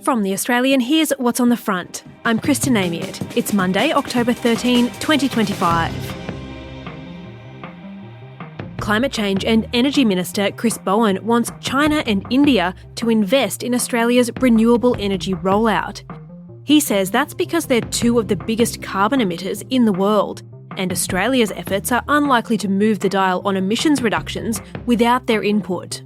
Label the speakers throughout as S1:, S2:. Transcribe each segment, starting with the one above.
S1: From The Australian, here's what's on the front. I'm Kristen Amiot. It's Monday, October 13, 2025. Climate Change and Energy Minister Chris Bowen wants China and India to invest in Australia's renewable energy rollout. He says that's because they're two of the biggest carbon emitters in the world, and Australia's efforts are unlikely to move the dial on emissions reductions without their input.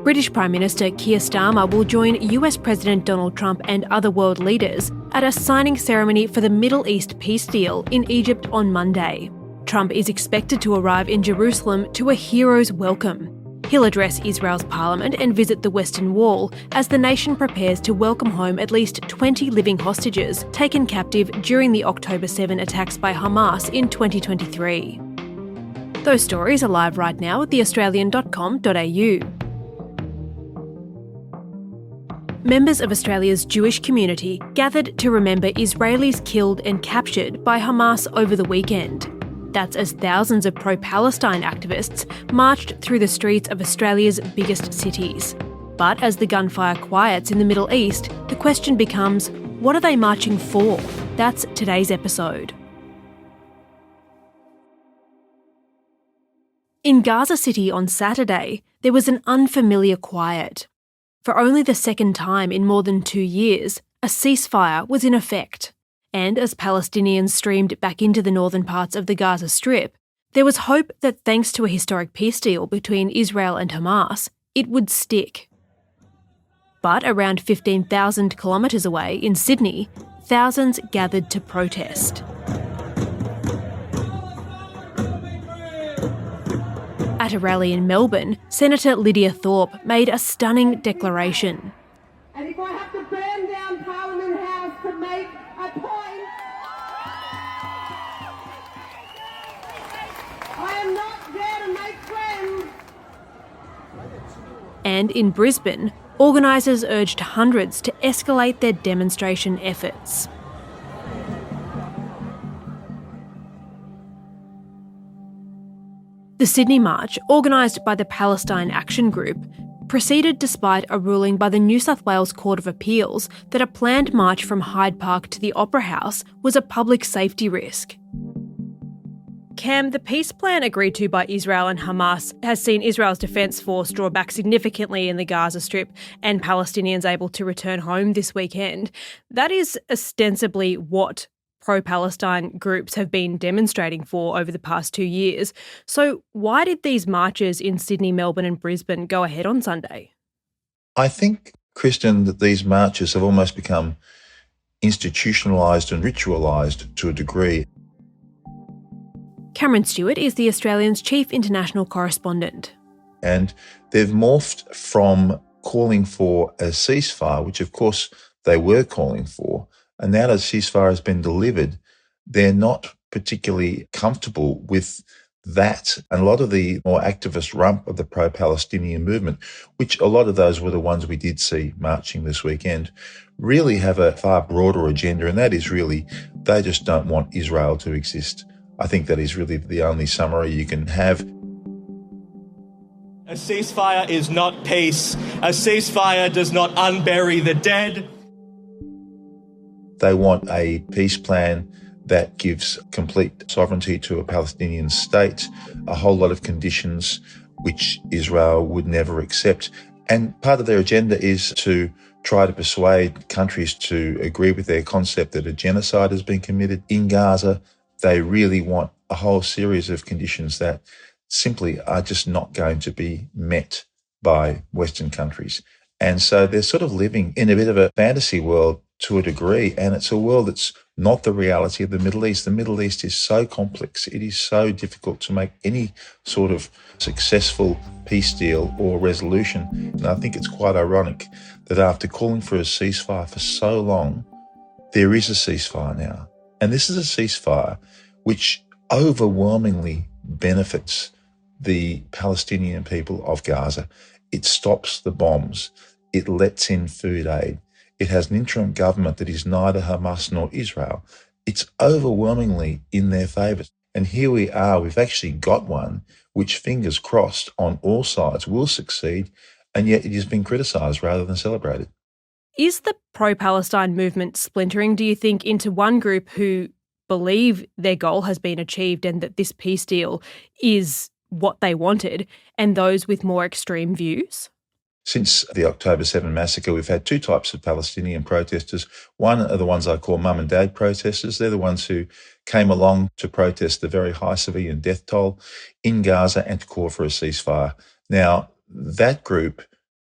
S1: British Prime Minister Keir Starmer will join US President Donald Trump and other world leaders at a signing ceremony for the Middle East peace deal in Egypt on Monday. Trump is expected to arrive in Jerusalem to a hero's welcome. He'll address Israel's parliament and visit the Western Wall as the nation prepares to welcome home at least 20 living hostages taken captive during the October 7 attacks by Hamas in 2023. Those stories are live right now at theaustralian.com.au. Members of Australia's Jewish community gathered to remember Israelis killed and captured by Hamas over the weekend. That's as thousands of pro-Palestine activists marched through the streets of Australia's biggest cities. But as the gunfire quiets in the Middle East, the question becomes, what are they marching for? That's today's episode. In Gaza City on Saturday, there was an unfamiliar quiet. For only the second time in more than 2 years, a ceasefire was in effect. And as Palestinians streamed back into the northern parts of the Gaza Strip, there was hope that thanks to a historic peace deal between Israel and Hamas, it would stick. But around 15,000 kilometres away in Sydney, thousands gathered to protest. At a rally in Melbourne, Senator Lydia Thorpe made a stunning declaration.
S2: And if I have to burn down Parliament House to make a point, I am not there to make friends.
S1: And in Brisbane, organisers urged hundreds to escalate their demonstration efforts. The Sydney March, organised by the Palestine Action Group, proceeded despite a ruling by the New South Wales Court of Appeals that a planned march from Hyde Park to the Opera House was a public safety risk. Cam, the peace plan agreed to by Israel and Hamas has seen Israel's Defence Force draw back significantly in the Gaza Strip and Palestinians able to return home this weekend. That is ostensibly what pro-Palestine groups have been demonstrating for over the past 2 years. So why did these marches in Sydney, Melbourne and Brisbane go ahead on Sunday?
S3: I think, Kristen, that these marches have almost become institutionalised and ritualised to a degree.
S1: Cameron Stewart is the Australian's chief international correspondent.
S3: And they've morphed from calling for a ceasefire, which of course they were calling for, and now that ceasefire has been delivered, they're not particularly comfortable with that. And a lot of the more activist rump of the pro-Palestinian movement, which a lot of those were the ones we did see marching this weekend, really have a far broader agenda, and that is really they just don't want Israel to exist. I think that is really the only summary you can have.
S4: A ceasefire is not peace. A ceasefire does not unbury the dead.
S3: They want a peace plan that gives complete sovereignty to a Palestinian state, a whole lot of conditions which Israel would never accept. And part of their agenda is to try to persuade countries to agree with their concept that a genocide has been committed in Gaza. They really want a whole series of conditions that simply are just not going to be met by Western countries. And so they're sort of living in a bit of a fantasy world to a degree, and it's a world that's not the reality of the Middle East. The Middle East is so complex. It is so difficult to make any sort of successful peace deal or resolution. And I think it's quite ironic that after calling for a ceasefire for so long, there is a ceasefire now. And this is a ceasefire which overwhelmingly benefits the Palestinian people of Gaza. It stops the bombs. It lets in food aid. It has an interim government that is neither Hamas nor Israel. It's overwhelmingly in their favour. And here we are, we've actually got one which, fingers crossed, on all sides will succeed and yet it has been criticised rather than celebrated.
S1: Is the pro-Palestine movement splintering, do you think, into one group who believe their goal has been achieved and that this peace deal is what they wanted, and those with more extreme views?
S3: Since the October 7 massacre, we've had two types of Palestinian protesters. One are the ones I call mum and dad protesters. They're the ones who came along to protest the very high civilian death toll in Gaza and to call for a ceasefire. Now, that group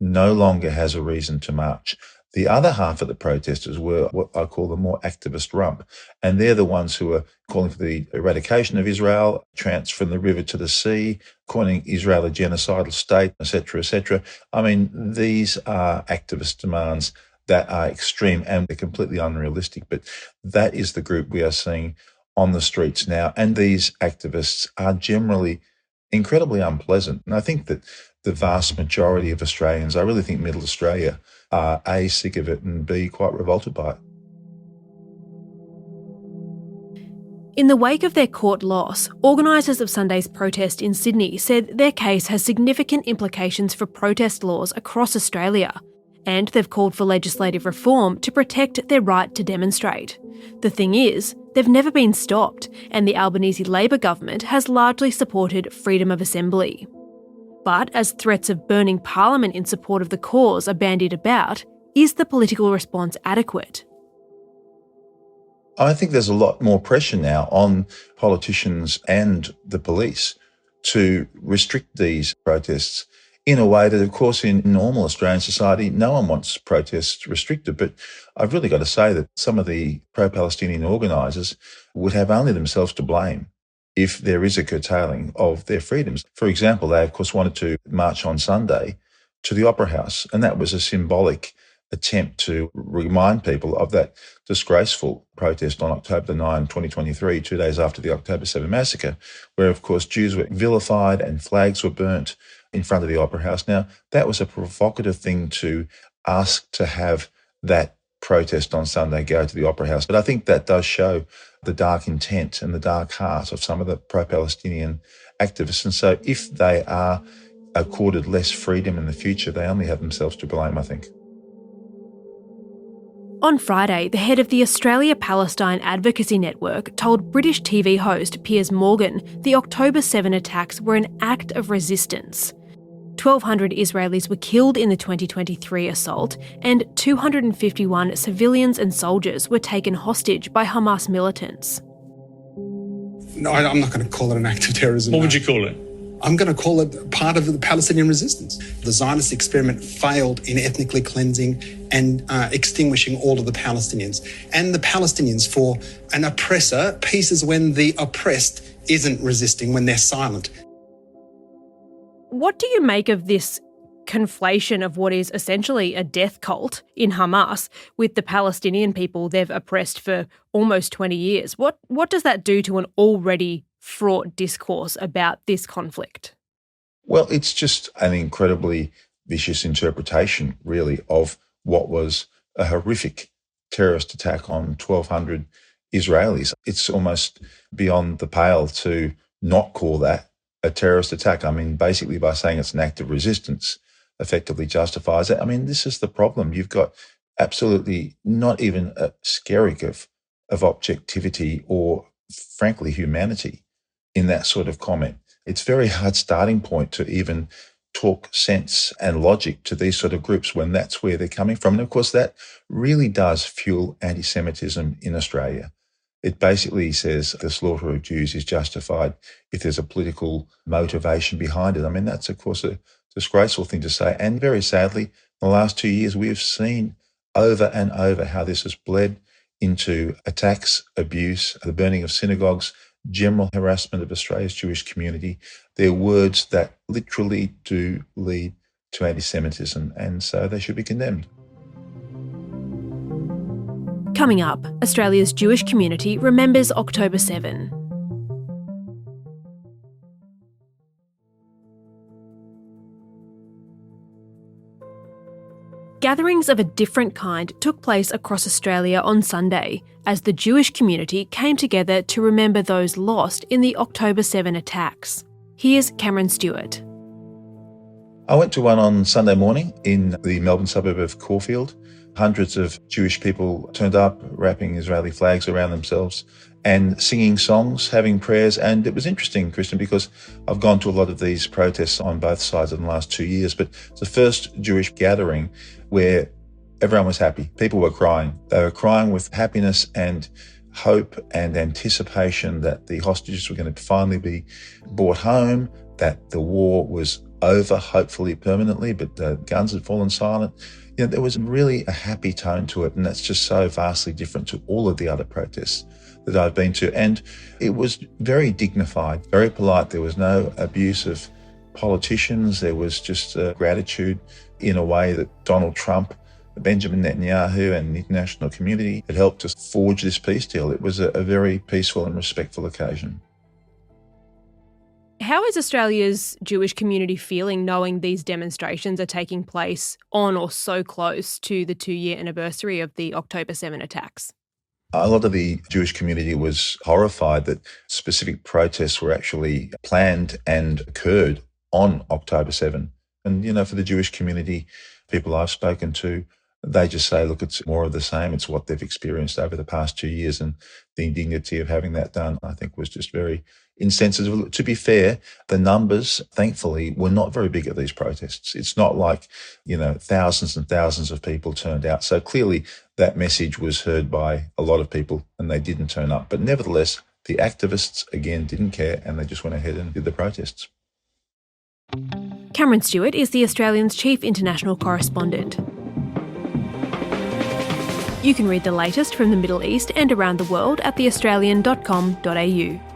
S3: no longer has a reason to march. The other half of the protesters were what I call the more activist rump, and they're the ones who are calling for the eradication of Israel, transfer from the river to the sea, calling Israel a genocidal state, etc., etc. I mean, these are activist demands that are extreme and they're completely unrealistic, but that is the group we are seeing on the streets now, and these activists are generally incredibly unpleasant. And I think that the vast majority of Australians, I really think Middle Australia, are A, sick of it, and B, quite revolted by it.
S1: In the wake of their court loss, organisers of Sunday's protest in Sydney said their case has significant implications for protest laws across Australia, and they've called for legislative reform to protect their right to demonstrate. The thing is, they've never been stopped, and the Albanese Labor government has largely supported freedom of assembly. But as threats of burning Parliament in support of the cause are bandied about, is the political response adequate?
S3: I think there's a lot more pressure now on politicians and the police to restrict these protests in a way that, of course, in normal Australian society, no one wants protests restricted. But I've really got to say that some of the pro-Palestinian organisers would have only themselves to blame if there is a curtailing of their freedoms. For example, they, of course, wanted to march on Sunday to the Opera House, and that was a symbolic attempt to remind people of that disgraceful protest on October 9, 2023, 2 days after the October 7 massacre, where, of course, Jews were vilified and flags were burnt in front of the Opera House. Now, that was a provocative thing to ask to have that protest on Sunday go to the Opera House. But I think that does show the dark intent and the dark heart of some of the pro-Palestinian activists. And so if they are accorded less freedom in the future, they only have themselves to blame, I think.
S1: On Friday, the head of the Australia-Palestine Advocacy Network told British TV host Piers Morgan the October 7 attacks were an act of resistance. 1,200 Israelis were killed in the 2023 assault, and 251 civilians and soldiers were taken hostage by Hamas militants.
S5: No, I'm not going to call it an act of terrorism.
S6: What would you call it?
S5: I'm going to call it part of the Palestinian resistance. The Zionist experiment failed in ethnically cleansing and extinguishing all of the Palestinians. And the Palestinians, for an oppressor, peace is when the oppressed isn't resisting, when they're silent.
S1: What do you make of this conflation of what is essentially a death cult in Hamas with the Palestinian people they've oppressed for almost 20 years? What does that do to an already fraught discourse about this conflict?
S3: Well, it's just an incredibly vicious interpretation, really, of what was a horrific terrorist attack on 1,200 Israelis. It's almost beyond the pale to not call that a terrorist attack. I mean, basically by saying it's an act of resistance effectively justifies it. I mean, this is the problem. You've got absolutely not even a skerrick of objectivity or, frankly, humanity in that sort of comment. It's a very hard starting point to even talk sense and logic to these sort of groups when that's where they're coming from. And of course, that really does fuel anti-Semitism in Australia. It basically says the slaughter of Jews is justified if there's a political motivation behind it. I mean, that's, of course, a disgraceful thing to say. And very sadly, in the last 2 years, we have seen over and over how this has bled into attacks, abuse, the burning of synagogues, general harassment of Australia's Jewish community. They're words that literally do lead to anti-Semitism, and so they should be condemned.
S1: Coming up, Australia's Jewish community remembers October 7. Gatherings of a different kind took place across Australia on Sunday as the Jewish community came together to remember those lost in the October 7 attacks. Here's Cameron Stewart.
S3: I went to one on Sunday morning in the Melbourne suburb of Caulfield. Hundreds of Jewish people turned up, wrapping Israeli flags around themselves and singing songs, having prayers. And it was interesting, Christian, because I've gone to a lot of these protests on both sides in the last 2 years, but it's the first Jewish gathering where everyone was happy. People were crying. They were crying with happiness and hope and anticipation that the hostages were going to finally be brought home, that the war was over, hopefully permanently, but the guns had fallen silent. You know, there was really a happy tone to it, and that's just so vastly different to all of the other protests that I've been to. And it was very dignified, very polite. There was no abuse of politicians. There was just gratitude in a way that Donald Trump, Benjamin Netanyahu and the international community had helped us forge this peace deal. It was a very peaceful and respectful occasion.
S1: How is Australia's Jewish community feeling knowing these demonstrations are taking place on or so close to the 2-year anniversary of the October 7 attacks?
S3: A lot of the Jewish community was horrified that specific protests were actually planned and occurred on October 7. And, you know, for the Jewish community, people I've spoken to, they just say, look, it's more of the same. It's what they've experienced over the past 2 years. And the indignity of having that done, I think, was just very insensitive. To be fair, the numbers, thankfully, were not very big at these protests. It's not like, you know, thousands and thousands of people turned out. So clearly that message was heard by a lot of people and they didn't turn up. But nevertheless, the activists, again, didn't care and they just went ahead and did the protests.
S1: Cameron Stewart is the Australian's chief international correspondent. You can read the latest from the Middle East and around the world at theaustralian.com.au.